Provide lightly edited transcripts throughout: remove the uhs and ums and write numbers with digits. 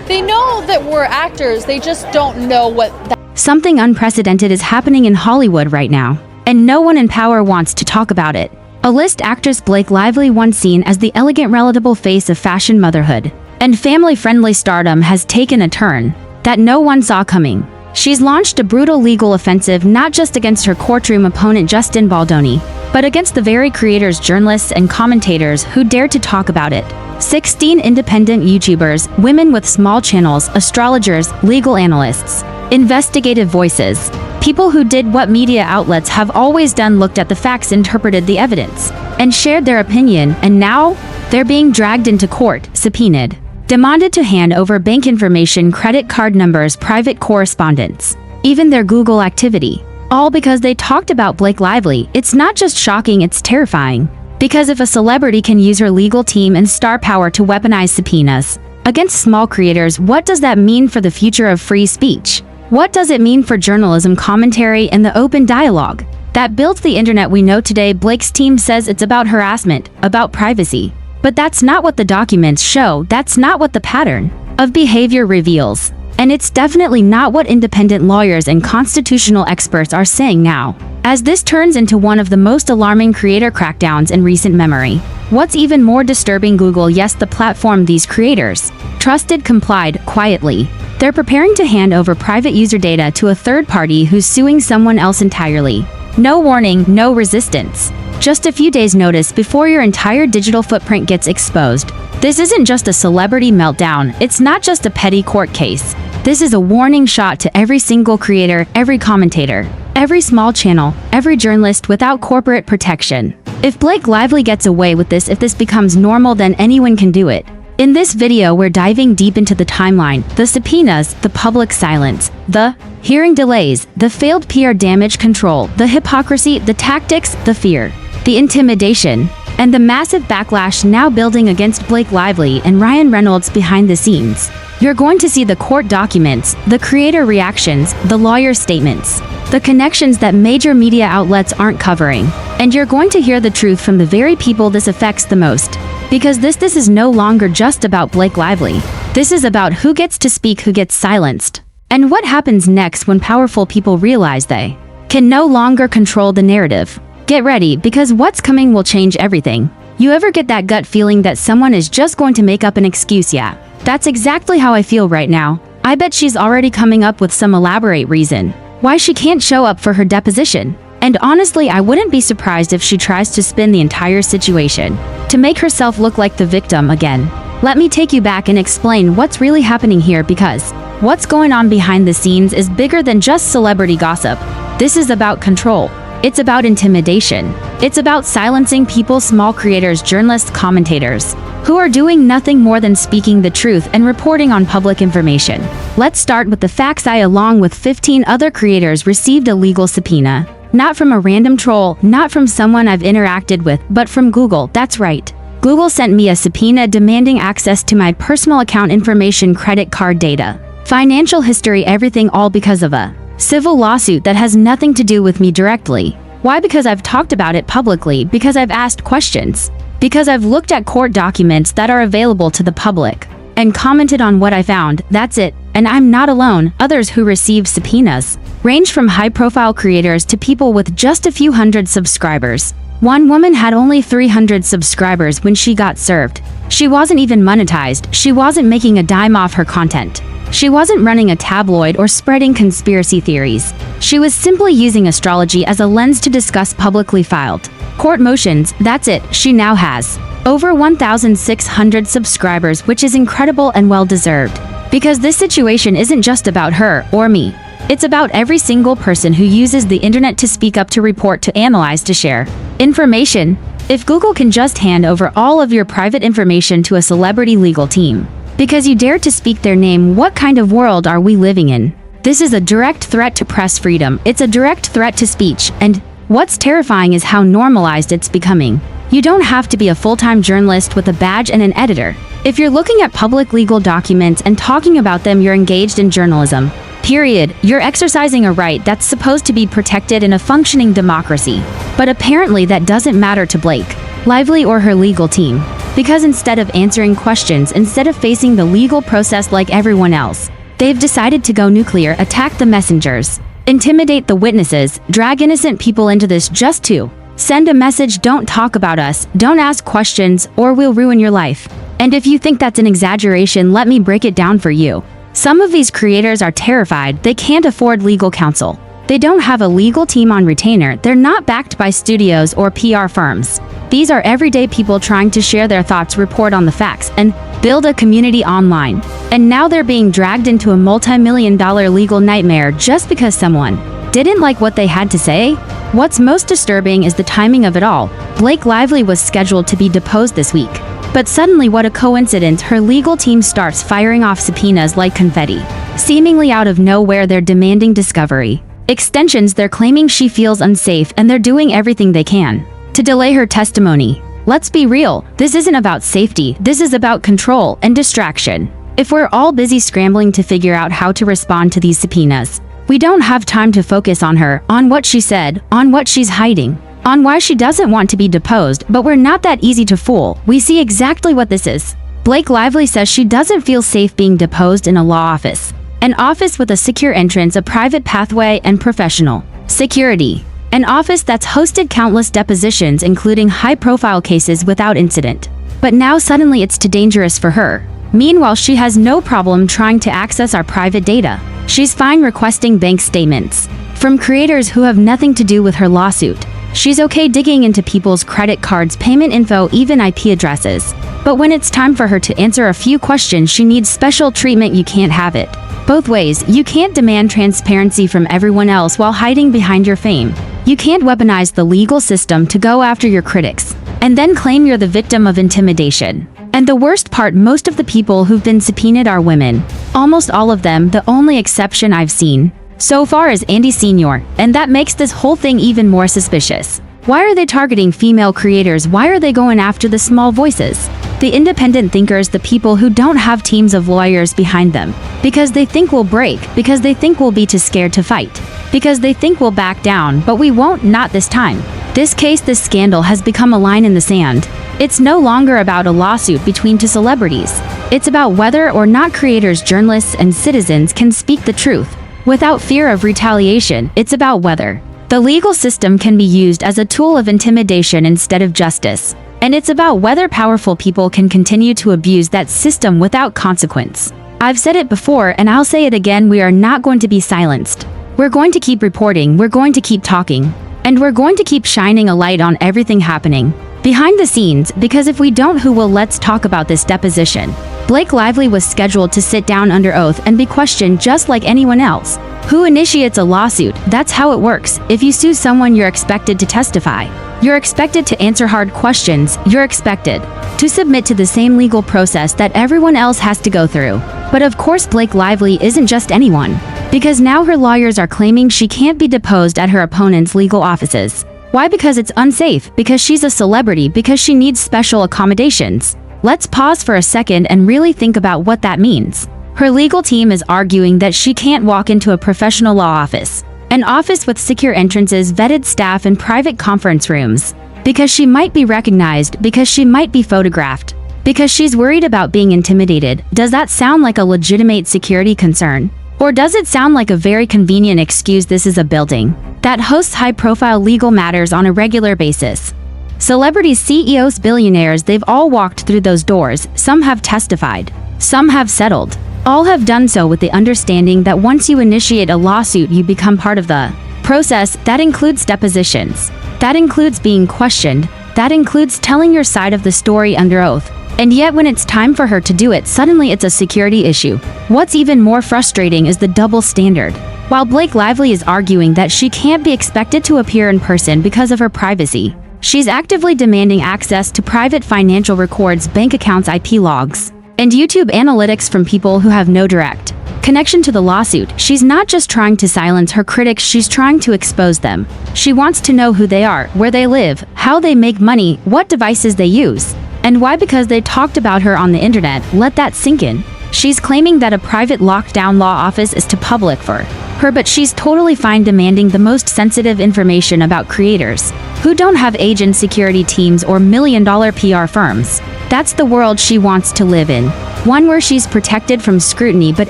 They know that we're actors, they just don't know what that. Something unprecedented is happening in Hollywood right now, and no one in power wants to talk about it. A-list actress Blake Lively, once seen as the elegant, relatable face of fashion, motherhood, and family-friendly stardom, has taken a turn that no one saw coming. She's launched a brutal legal offensive not just against her courtroom opponent Justin Baldoni, but against the very creators, journalists, and commentators who dared to talk about it. 16 independent YouTubers, women with small channels, astrologers, legal analysts, investigative voices, people who did what media outlets have always done: looked at the facts, interpreted the evidence, and shared their opinion, and now they're being dragged into court, subpoenaed, demanded to hand over bank information, credit card numbers, private correspondence, even their Google activity. All because they talked about Blake Lively. It's not just shocking, it's terrifying. Because if a celebrity can use her legal team and star power to weaponize subpoenas against small creators, what does that mean for the future of free speech? What does it mean for journalism, commentary, and the open dialogue that built the internet we know today? Blake's team says it's about harassment, about privacy. But that's not what the documents show, that's not what the pattern of behavior reveals. And it's definitely not what independent lawyers and constitutional experts are saying now, as this turns into one of the most alarming creator crackdowns in recent memory. What's even more disturbing, Google, yes, the platform these creators trusted, complied quietly. They're preparing to hand over private user data to a third party who's suing someone else entirely. No warning, no resistance. Just a few days' notice before your entire digital footprint gets exposed. This isn't just a celebrity meltdown, it's not just a petty court case. This is a warning shot to every single creator, every commentator, every small channel, every journalist without corporate protection. If Blake Lively gets away with this, if this becomes normal, then anyone can do it. In this video, we're diving deep into the timeline, the subpoenas, the public silence, the hearing delays, the failed PR damage control, the hypocrisy, the tactics, the fear, the intimidation, and the massive backlash now building against Blake Lively and Ryan Reynolds behind the scenes. You're going to see the court documents, the creator reactions, the lawyer statements, the connections that major media outlets aren't covering. And you're going to hear the truth from the very people this affects the most. Because this is no longer just about Blake Lively. This is about who gets to speak, who gets silenced, and what happens next when powerful people realize they can no longer control the narrative. Get ready, because what's coming will change everything. You ever get that gut feeling that someone is just going to make up an excuse? Yeah, that's exactly how I feel right now. I bet she's already coming up with some elaborate reason why she can't show up for her deposition. And honestly, I wouldn't be surprised if she tries to spin the entire situation to make herself look like the victim again. Let me take you back and explain what's really happening here, because what's going on behind the scenes is bigger than just celebrity gossip. This is about control. It's about intimidation. It's about silencing people, small creators, journalists, commentators, who are doing nothing more than speaking the truth and reporting on public information. Let's start with the facts. I, along with 15 other creators, received a legal subpoena. Not from a random troll, not from someone I've interacted with, but from Google. That's right. Google sent me a subpoena demanding access to my personal account information, credit card data, financial history, everything, all because of a civil lawsuit that has nothing to do with me directly. Why? Because I've talked about it publicly, because I've asked questions, because I've looked at court documents that are available to the public and commented on what I found. That's it. And I'm not alone. Others who receive subpoenas range from high-profile creators to people with just a few hundred subscribers. One woman had only 300 subscribers when she got served. She wasn't even monetized. She wasn't making a dime off her content. She wasn't running a tabloid or spreading conspiracy theories. She was simply using astrology as a lens to discuss publicly filed court motions. That's it. She now has over 1,600 subscribers, which is incredible and well-deserved. Because this situation isn't just about her or me. It's about every single person who uses the internet to speak up, to report, to analyze, to share information. If Google can just hand over all of your private information to a celebrity legal team because you dare to speak their name, what kind of world are we living in? This is a direct threat to press freedom. It's a direct threat to speech. And what's terrifying is how normalized it's becoming. You don't have to be a full-time journalist with a badge and an editor. If you're looking at public legal documents and talking about them, you're engaged in journalism. Period. You're exercising a right that's supposed to be protected in a functioning democracy. But apparently that doesn't matter to Blake Lively or her legal team. Because instead of answering questions, instead of facing the legal process like everyone else, they've decided to go nuclear, attack the messengers, intimidate the witnesses, drag innocent people into this just to send a message: don't talk about us, don't ask questions, or we'll ruin your life. And if you think that's an exaggeration, let me break it down for you. Some of these creators are terrified. They can't afford legal counsel. They don't have a legal team on retainer. They're not backed by studios or PR firms. These are everyday people trying to share their thoughts, report on the facts, and build a community online. And now they're being dragged into a multi-million-dollar legal nightmare just because someone didn't like what they had to say? What's most disturbing is the timing of it all. Blake Lively was scheduled to be deposed this week. But suddenly, what a coincidence, her legal team starts firing off subpoenas like confetti. Seemingly out of nowhere, they're demanding discovery extensions. They're claiming she feels unsafe, and they're doing everything they can to delay her testimony. Let's be real, this isn't about safety, this is about control and distraction. If we're all busy scrambling to figure out how to respond to these subpoenas, we don't have time to focus on her, on what she said, on what she's hiding, on why she doesn't want to be deposed. But we're not that easy to fool. We see exactly what this is. Blake Lively says she doesn't feel safe being deposed in a law office. An office with a secure entrance, a private pathway, and professional security. An office that's hosted countless depositions, including high-profile cases, without incident. But now suddenly it's too dangerous for her. Meanwhile, she has no problem trying to access our private data. She's fine requesting bank statements from creators who have nothing to do with her lawsuit. She's okay digging into people's credit cards, payment info, even IP addresses. But when it's time for her to answer a few questions, she needs special treatment. You can't have it both ways. You can't demand transparency from everyone else while hiding behind your fame. You can't weaponize the legal system to go after your critics and then claim you're the victim of intimidation. And the worst part, most of the people who've been subpoenaed are women. Almost all of them. The only exception I've seen so far is Andy Sr., and that makes this whole thing even more suspicious. Why are they targeting female creators? Why are they going after the small voices, the independent thinkers, the people who don't have teams of lawyers behind them? Because they think we'll break, because they think we'll be too scared to fight, because they think we'll back down. But we won't, not this time. This case, this scandal has become a line in the sand. It's no longer about a lawsuit between two celebrities. It's about whether or not creators, journalists, and citizens can speak the truth without fear of retaliation. It's about whether the legal system can be used as a tool of intimidation instead of justice. And it's about whether powerful people can continue to abuse that system without consequence. I've said it before and I'll say it again, we are not going to be silenced. We're going to keep reporting, we're going to keep talking, and we're going to keep shining a light on everything happening behind the scenes, because if we don't, who will? Let's talk about this deposition. Blake Lively was scheduled to sit down under oath and be questioned just like anyone else who initiates a lawsuit. That's how it works. If you sue someone, you're expected to testify. You're expected to answer hard questions. You're expected to submit to the same legal process that everyone else has to go through. But of course, Blake Lively isn't just anyone, because now her lawyers are claiming she can't be deposed at her opponent's legal offices. Why? Because it's unsafe, because she's a celebrity, because she needs special accommodations. Let's pause for a second and really think about what that means. Her legal team is arguing that she can't walk into a professional law office, an office with secure entrances, vetted staff, and private conference rooms, because she might be recognized, because she might be photographed, because she's worried about being intimidated. Does that sound like a legitimate security concern? Or does it sound like a very convenient excuse? This is a building that hosts high-profile legal matters on a regular basis. Celebrities, CEOs, billionaires, they've all walked through those doors. Some have testified. Some have settled. All have done so with the understanding that once you initiate a lawsuit, you become part of the process. That includes depositions. That includes being questioned. That includes telling your side of the story under oath. And yet when it's time for her to do it, suddenly it's a security issue. What's even more frustrating is the double standard. While Blake Lively is arguing that she can't be expected to appear in person because of her privacy, she's actively demanding access to private financial records, bank accounts, IP logs, and YouTube analytics from people who have no direct connection to the lawsuit. She's not just trying to silence her critics, she's trying to expose them. She wants to know who they are, where they live, how they make money, what devices they use, and why. Because they talked about her on the internet. Let that sink in. She's claiming that a private lockdown law office is too public for her, but she's totally fine demanding the most sensitive information about creators who don't have agent security teams or million-dollar PR firms. That's the world she wants to live in. One where she's protected from scrutiny but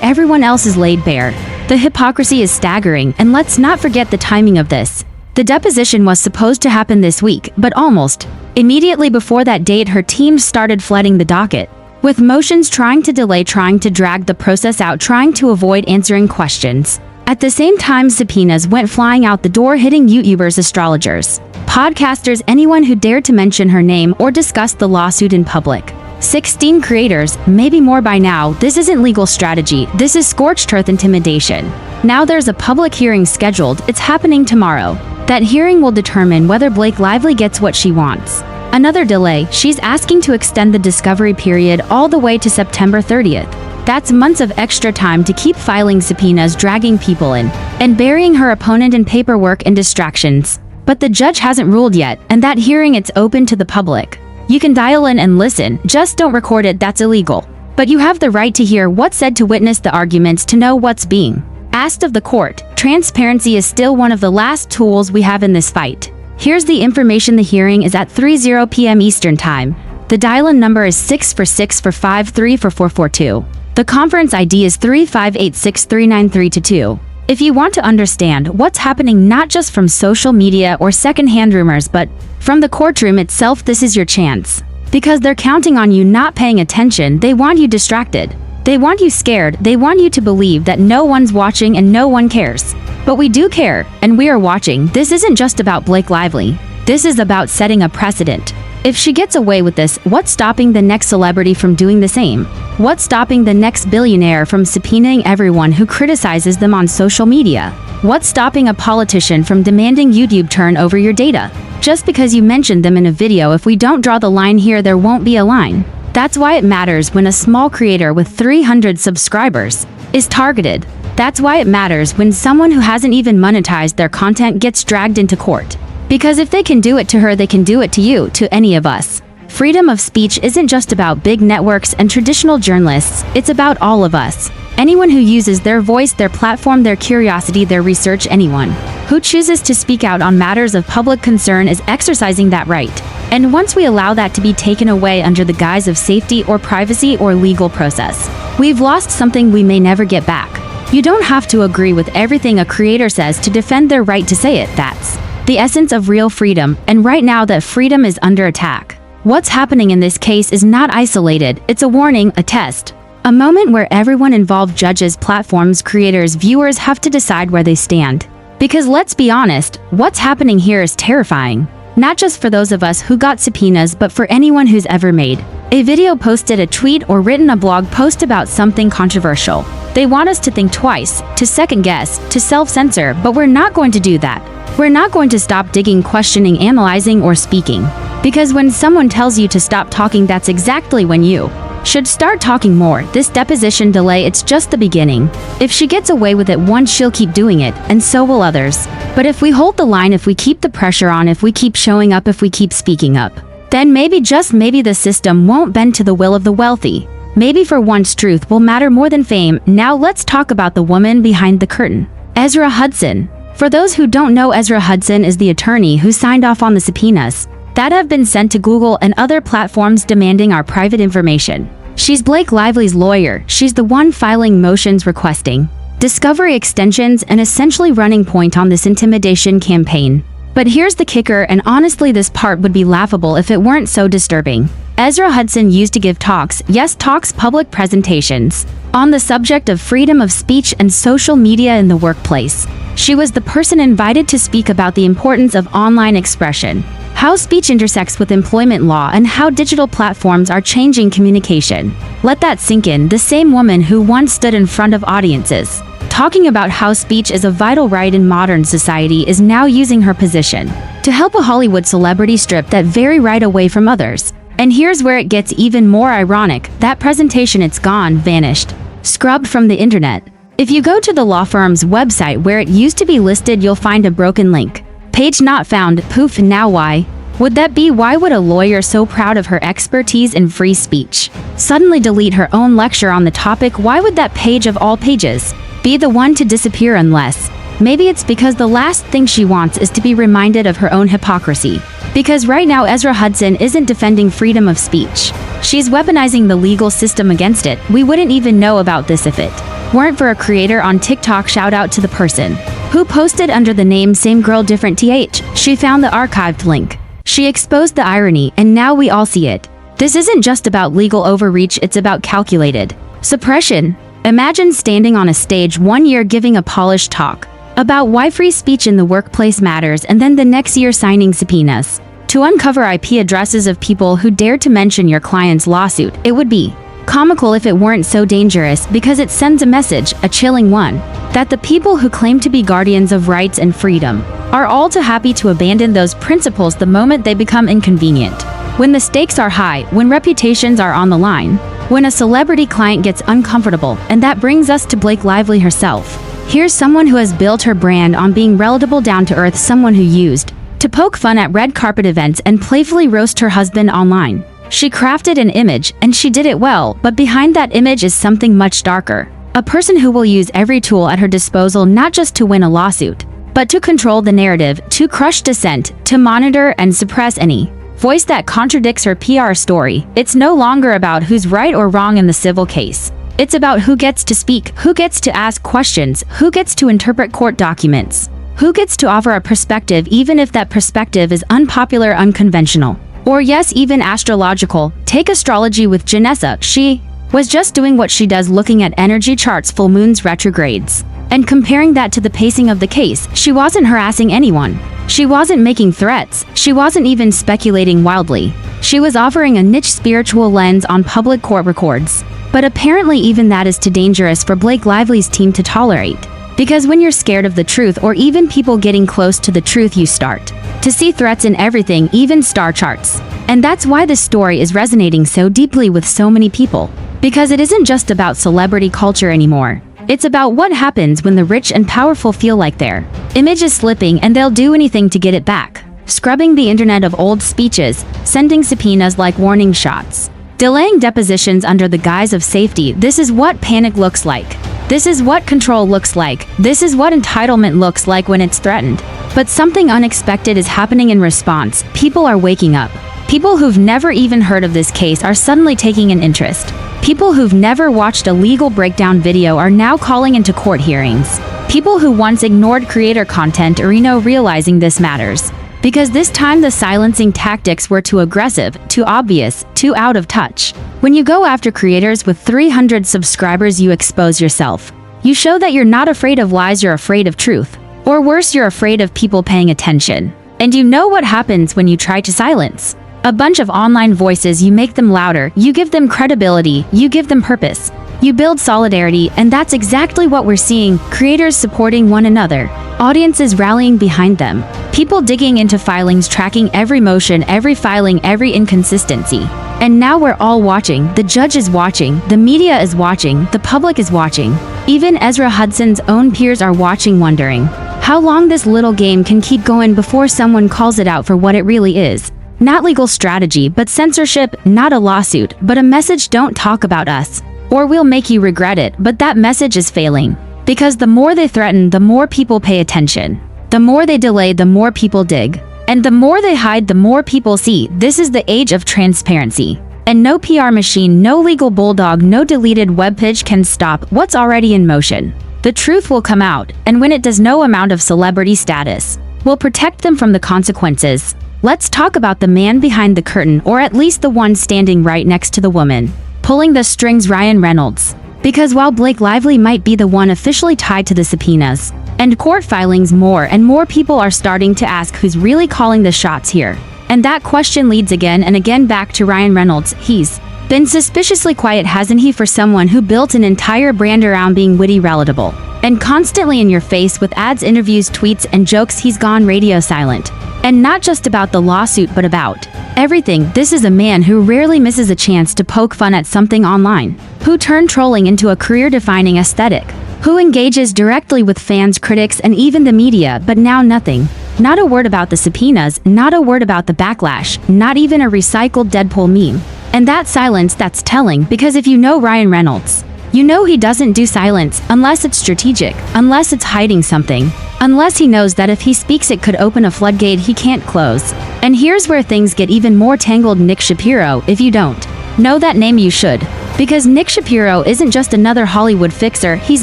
everyone else is laid bare. The hypocrisy is staggering, and let's not forget the timing of this. The deposition was supposed to happen this week, but almost immediately before that date her team started flooding the docket with motions trying to delay, trying to drag the process out, trying to avoid answering questions. At the same time, subpoenas went flying out the door, hitting YouTubers, astrologers, podcasters, anyone who dared to mention her name or discuss the lawsuit in public. 16 creators, maybe more by now. This isn't legal strategy, this is scorched earth intimidation. Now there's a public hearing scheduled, it's happening tomorrow. That hearing will determine whether Blake Lively gets what she wants. Another delay, she's asking to extend the discovery period all the way to September 30th. That's months of extra time to keep filing subpoenas, dragging people in, and burying her opponent in paperwork and distractions. But the judge hasn't ruled yet, and that hearing, it's open to the public. You can dial in and listen, just don't record it, that's illegal. But you have the right to hear what's said, to witness the arguments, to know what's being asked of the court. Transparency is still one of the last tools we have in this fight. Here's the information. The hearing is at 3:00 p.m. Eastern Time. The dial-in number is 646-453-4442. The conference ID is 35863932. If you want to understand what's happening not just from social media or secondhand rumors but from the courtroom itself, this is your chance. Because they're counting on you not paying attention, they want you distracted. They want you scared, they want you to believe that no one's watching and no one cares. But we do care, and we are watching. This isn't just about Blake Lively. This is about setting a precedent. If she gets away with this, what's stopping the next celebrity from doing the same? What's stopping the next billionaire from subpoenaing everyone who criticizes them on social media? What's stopping a politician from demanding YouTube turn over your data? Just because you mentioned them in a video, if we don't draw the line here, there won't be a line. That's why it matters when a small creator with 300 subscribers is targeted. That's why it matters when someone who hasn't even monetized their content gets dragged into court. Because if they can do it to her, they can do it to you, to any of us. Freedom of speech isn't just about big networks and traditional journalists, it's about all of us. Anyone who uses their voice, their platform, their curiosity, their research, anyone who chooses to speak out on matters of public concern is exercising that right. And once we allow that to be taken away under the guise of safety or privacy or legal process, we've lost something we may never get back. You don't have to agree with everything a creator says to defend their right to say it. That's the essence of real freedom, and right now that freedom is under attack. What's happening in this case is not isolated, it's a warning, a test. A moment where everyone involved, judges, platforms, creators, viewers, have to decide where they stand. Because let's be honest, what's happening here is terrifying. Not just for those of us who got subpoenas, but for anyone who's ever made a video, posted a tweet, or written a blog post about something controversial. They want us to think twice, to second guess, to self-censor, but we're not going to do that. We're not going to stop digging, questioning, analyzing, or speaking. Because when someone tells you to stop talking, that's exactly when you should start talking more. This deposition delay, it's just the beginning. If she gets away with it once, she'll keep doing it, and so will others. But if we hold the line, if we keep the pressure on, if we keep showing up, if we keep speaking up, then maybe, just maybe, the system won't bend to the will of the wealthy. Maybe for once truth will matter more than fame. Now let's talk about the woman behind the curtain. Ezra Hudson. For those who don't know, Ezra Hudson is the attorney who signed off on the subpoenas that have been sent to Google and other platforms demanding our private information. She's Blake Lively's lawyer. She's the one filing motions requesting discovery extensions and essentially running point on this intimidation campaign. But here's the kicker, and honestly this part would be laughable if it weren't so disturbing. Ezra Hudson used to give talks, yes, talks, public presentations, on the subject of freedom of speech and social media in the workplace. She was the person invited to speak about the importance of online expression, how speech intersects with employment law, and how digital platforms are changing communication. Let that sink in. The same woman who once stood in front of audiences talking about how speech is a vital right in modern society is now using her position to help a Hollywood celebrity strip that very right away from others. And here's where it gets even more ironic. That presentation, it's gone, vanished, scrubbed from the internet. If you go to the law firm's website where it used to be listed, you'll find a broken link. Page not found. Poof. Now why would that be? Why would a lawyer so proud of her expertise in free speech suddenly delete her own lecture on the topic? Why would that page of all pages be the one to disappear? Unless maybe it's because the last thing she wants is to be reminded of her own hypocrisy. Because right now Ezra Hudson isn't defending freedom of speech. She's weaponizing the legal system against it. We wouldn't even know about this if it weren't for a creator on TikTok. Shout out to the person who posted under the name Same Girl Different TH. She found the archived link. She exposed the irony, and now we all see it. This isn't just about legal overreach, it's about calculated suppression. Imagine standing on a stage one year giving a polished talk about why free speech in the workplace matters, and then the next year signing subpoenas to uncover IP addresses of people who dared to mention your client's lawsuit. It would be comical if it weren't so dangerous, because it sends a message, a chilling one, that the people who claim to be guardians of rights and freedom are all too happy to abandon those principles the moment they become inconvenient. When the stakes are high, when reputations are on the line, when a celebrity client gets uncomfortable. And that brings us to Blake Lively herself. Here's someone who has built her brand on being relatable, down to earth, someone who used to poke fun at red carpet events and playfully roast her husband online. She crafted an image, and she did it well, but behind that image is something much darker. A person who will use every tool at her disposal not just to win a lawsuit, but to control the narrative, to crush dissent, to monitor and suppress any voice that contradicts her PR story. It's no longer about who's right or wrong in the civil case. It's about who gets to speak, who gets to ask questions, who gets to interpret court documents, who gets to offer a perspective even if that perspective is unpopular, unconventional, or yes, even astrological. Take astrology with Janessa. She was just doing what she does, looking at energy charts, full moons, retrogrades, and comparing that to the pacing of the case. She wasn't harassing anyone. She wasn't making threats. She wasn't even speculating wildly. She was offering a niche spiritual lens on public court records. But apparently even that is too dangerous for Blake Lively's team to tolerate. Because when you're scared of the truth, or even people getting close to the truth, you start to see threats in everything, even star charts. And that's why this story is resonating so deeply with so many people. Because it isn't just about celebrity culture anymore. It's about what happens when the rich and powerful feel like their image is slipping, and they'll do anything to get it back. Scrubbing the internet of old speeches, sending subpoenas like warning shots, delaying depositions under the guise of safety. This is what panic looks like. This is what control looks like. This is what entitlement looks like when it's threatened. But something unexpected is happening in response. People are waking up. People who've never even heard of this case are suddenly taking an interest. People who've never watched a legal breakdown video are now calling into court hearings. People who once ignored creator content are now realizing this matters. Because this time the silencing tactics were too aggressive, too obvious, too out of touch. When you go after creators with 300 subscribers, you expose yourself. You show that you're not afraid of lies, you're afraid of truth. Or worse, you're afraid of people paying attention. And you know what happens when you try to silence a bunch of online voices. You make them louder, you give them credibility, you give them purpose. You build solidarity, and that's exactly what we're seeing. Creators supporting one another, audiences rallying behind them, people digging into filings, tracking every motion, every filing, every inconsistency. And now we're all watching. The judge is watching, the media is watching, the public is watching. Even Ezra Hudson's own peers are watching, wondering how long this little game can keep going before someone calls it out for what it really is. Not legal strategy, but censorship. Not a lawsuit, but a message: don't talk about us, or we'll make you regret it. But that message is failing. Because the more they threaten, the more people pay attention. The more they delay, the more people dig. And the more they hide, the more people see. This is the age of transparency. And no PR machine, no legal bulldog, no deleted web page can stop what's already in motion. The truth will come out, and when it does, no amount of celebrity status will protect them from the consequences. Let's talk about the man behind the curtain, or at least the one standing right next to the woman pulling the strings: Ryan Reynolds. Because while Blake Lively might be the one officially tied to the subpoenas and court filings, more and more people are starting to ask who's really calling the shots here. And that question leads again and again back to Ryan Reynolds. He's been suspiciously quiet, hasn't he, for someone who built an entire brand around being witty, relatable, and constantly in your face with ads, interviews, tweets, and jokes? He's gone radio silent. And not just about the lawsuit, but about everything. This is a man who rarely misses a chance to poke fun at something online, who turned trolling into a career-defining aesthetic, who engages directly with fans, critics, and even the media. But now nothing. Not a word about the subpoenas, not a word about the backlash, not even a recycled Deadpool meme. And that silence, that's telling, because if you know Ryan Reynolds, you know he doesn't do silence unless it's strategic, unless it's hiding something, unless he knows that if he speaks it could open a floodgate he can't close. And here's where things get even more tangled. Nick Shapiro, if you don't know that name, you should. Because Nick Shapiro isn't just another Hollywood fixer, he's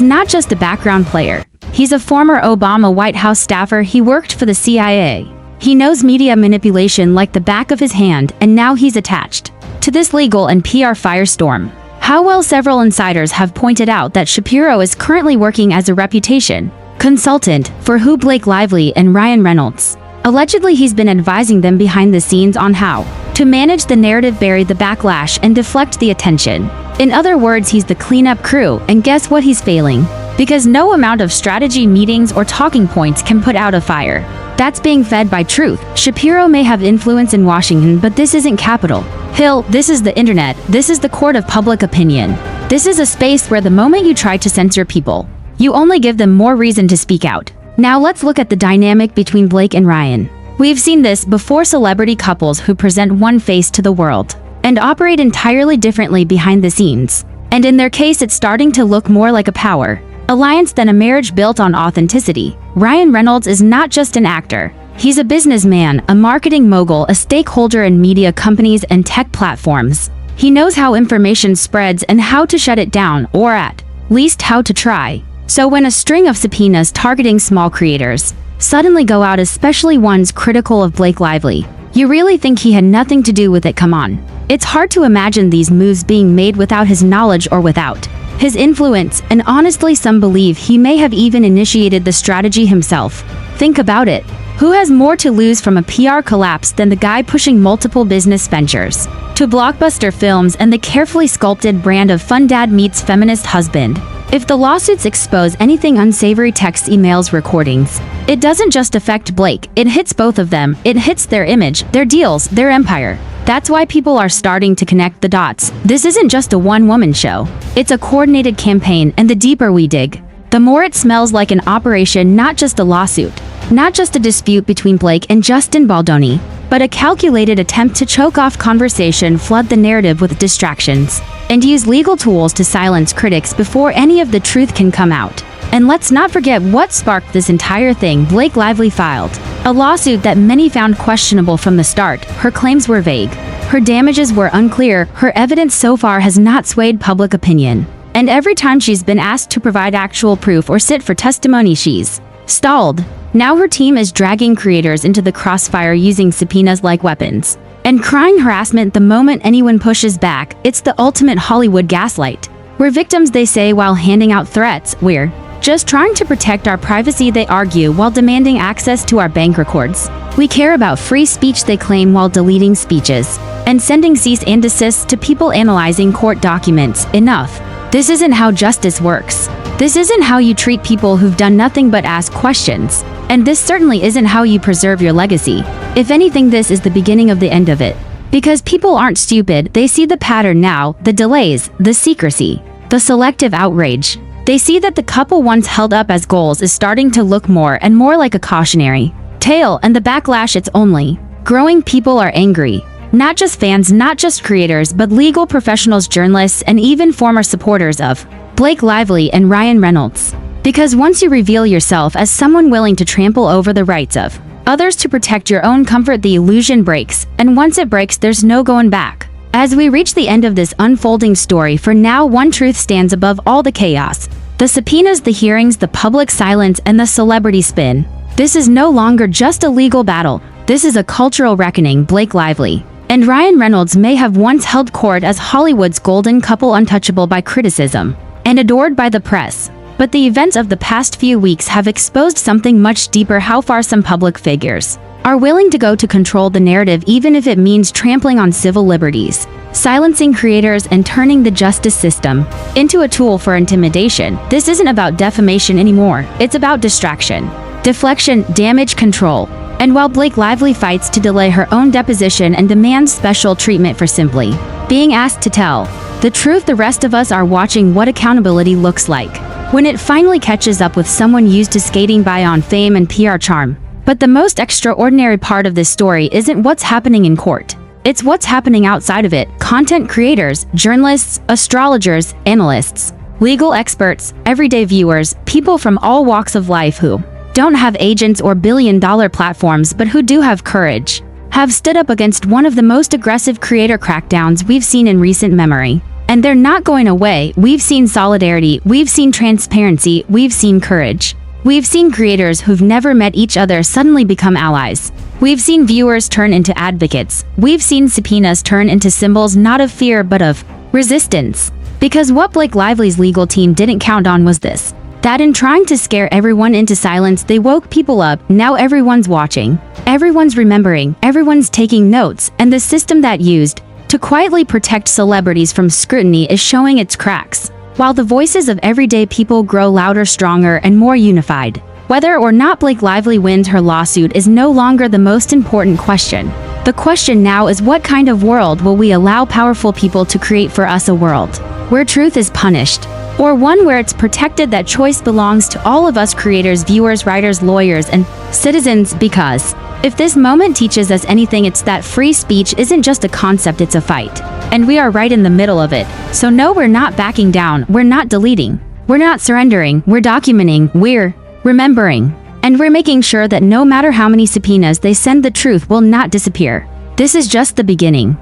not just a background player. He's a former Obama White House staffer. He worked for the CIA. He knows media manipulation like the back of his hand, and now he's attached to this legal and PR firestorm. How well several insiders have pointed out that Shapiro is currently working as a reputation consultant for who Blake Lively and Ryan Reynolds. Allegedly, he's been advising them behind the scenes on how to manage the narrative, bury the backlash, and deflect the attention. In other words, he's the cleanup crew, and guess what? He's failing. Because no amount of strategy, meetings, or talking points can put out a fire that's being fed by truth. Shapiro may have influence in Washington, but this isn't Capitol Hill. This is the internet. This is the court of public opinion. This is a space where the moment you try to censor people, you only give them more reason to speak out. Now let's look at the dynamic between Blake and Ryan. We've seen this before: celebrity couples who present one face to the world and operate entirely differently behind the scenes. And in their case, it's starting to look more like a power alliance than a marriage built on authenticity. Ryan Reynolds is not just an actor. He's a businessman, a marketing mogul, a stakeholder in media companies and tech platforms. He knows how information spreads and how to shut it down, or at least how to try. So when a string of subpoenas targeting small creators suddenly go out, especially ones critical of Blake Lively, you really think he had nothing to do with it? Come on. It's hard to imagine these moves being made without his knowledge or without his influence, and honestly, some believe he may have even initiated the strategy himself. Think about it. Who has more to lose from a PR collapse than the guy pushing multiple business ventures to blockbuster films and the carefully sculpted brand of fun dad meets feminist husband? If the lawsuits expose anything unsavory, texts, emails, recordings, it doesn't just affect Blake, it hits both of them. It hits their image, their deals, their empire. That's why people are starting to connect the dots. This isn't just a one-woman show. It's a coordinated campaign, and the deeper we dig, the more it smells like an operation, not just a lawsuit, not just a dispute between Blake and Justin Baldoni, but a calculated attempt to choke off conversation, flood the narrative with distractions, and use legal tools to silence critics before any of the truth can come out. And let's not forget what sparked this entire thing. Blake Lively filed a lawsuit that many found questionable from the start. Her claims were vague. Her damages were unclear. Her evidence so far has not swayed public opinion. And every time she's been asked to provide actual proof or sit for testimony, she's stalled. Now her team is dragging creators into the crossfire using subpoenas like weapons and crying harassment the moment anyone pushes back. It's the ultimate Hollywood gaslight. We're victims, they say, while handing out threats. We're just trying to protect our privacy, they argue, while demanding access to our bank records. We care about free speech, they claim, while deleting speeches and sending cease and desist to people analyzing court documents. Enough. This isn't how justice works. This isn't how you treat people who've done nothing but ask questions. And this certainly isn't how you preserve your legacy. If anything, this is the beginning of the end of it. Because people aren't stupid, they see the pattern now, the delays, the secrecy, the selective outrage. They see that the couple once held up as goals is starting to look more and more like a cautionary tale, and the backlash, it's only growing. People are angry. Not just fans, not just creators, but legal professionals, journalists, and even former supporters of Blake Lively and Ryan Reynolds. Because once you reveal yourself as someone willing to trample over the rights of others to protect your own comfort, the illusion breaks, and once it breaks, there's no going back. As we reach the end of this unfolding story, for now, one truth stands above all the chaos: the subpoenas, the hearings, the public silence, and the celebrity spin. This is no longer just a legal battle. This is a cultural reckoning. Blake Lively and Ryan Reynolds may have once held court as Hollywood's golden couple, untouchable by criticism and adored by the press. But the events of the past few weeks have exposed something much deeper: how far some public figures are willing to go to control the narrative, even if it means trampling on civil liberties, silencing creators, and turning the justice system into a tool for intimidation. This isn't about defamation anymore. It's about distraction, deflection, damage control. And while Blake Lively fights to delay her own deposition and demands special treatment for simply being asked to tell the truth, the rest of us are watching what accountability looks like when it finally catches up with someone used to skating by on fame and PR charm. But the most extraordinary part of this story isn't what's happening in court. It's what's happening outside of it. Content creators, journalists, astrologers, analysts, legal experts, everyday viewers, people from all walks of life who don't have agents or billion-dollar platforms, but who do have courage, have stood up against one of the most aggressive creator crackdowns we've seen in recent memory. And they're not going away. We've seen solidarity, we've seen transparency, we've seen courage. We've seen creators who've never met each other suddenly become allies. We've seen viewers turn into advocates. We've seen subpoenas turn into symbols not of fear but of resistance. Because what Blake Lively's legal team didn't count on was this. That in trying to scare everyone into silence, they woke people up. Now everyone's watching. Everyone's remembering. Everyone's taking notes. And the system that used to quietly protect celebrities from scrutiny is showing its cracks. While the voices of everyday people grow louder, stronger, and more unified. Whether or not Blake Lively wins her lawsuit is no longer the most important question. The question now is, what kind of world will we allow powerful people to create for us? A world where truth is punished, or one where it's protected, that choice belongs to all of us creators, viewers, writers, lawyers, and citizens. Because if this moment teaches us anything, it's that free speech isn't just a concept, it's a fight. And we are right in the middle of it. So no, we're not backing down, we're not deleting, we're not surrendering, we're documenting, we're remembering. And we're making sure that no matter how many subpoenas they send, the truth will not disappear. This is just the beginning.